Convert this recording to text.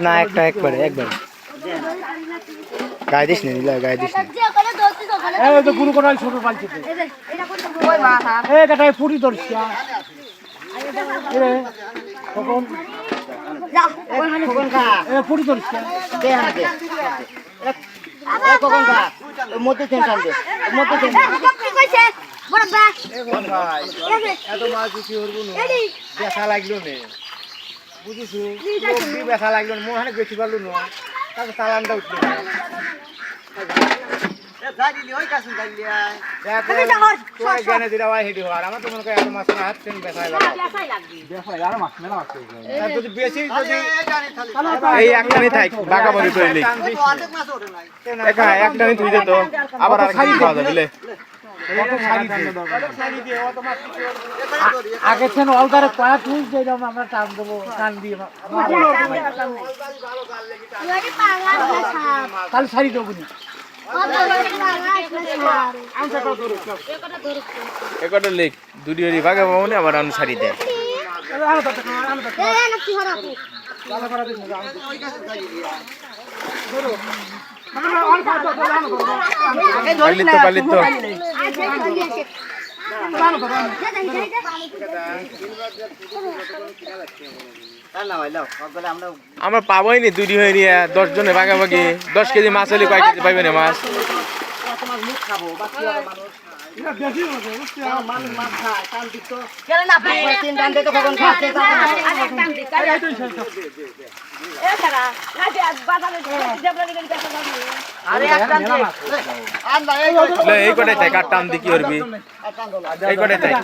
না একটা একবারে গায়ে দিস না দিলে গায়ে দিস না গুরু করাই ছোট পালছে পুরি ধরছি পুরি ধরছি মধ্যে ব্যথা লাগলো নে বুঝেছি ব্যথা লাগলো মনে হয় বেশি পারলো না তারপর চালানটা উঠলো আমার তো মনে করি এত মাছ না হাত একটানি থাক বাঁকাবাকি করে একটানি তুই যেত আবার আর খাই খাওয়া যাবে আগে অলগারে কয়া তুই যেরকম আমরা টান দেবো টান দিয়ে তাহলে শাড়ি দেবো একটা লেখ দুটি হরি ভাগে মনে আবার অনুসারী দেয় আমরা পাবোই নি দুটি হয়ে 10 জনে ভাগাভাগি 10 কেজি মাছ হলে কয় কেজি পাইবে না মাছ এই কটাই থাক আর টান দি কি করবি এই কটাই থাক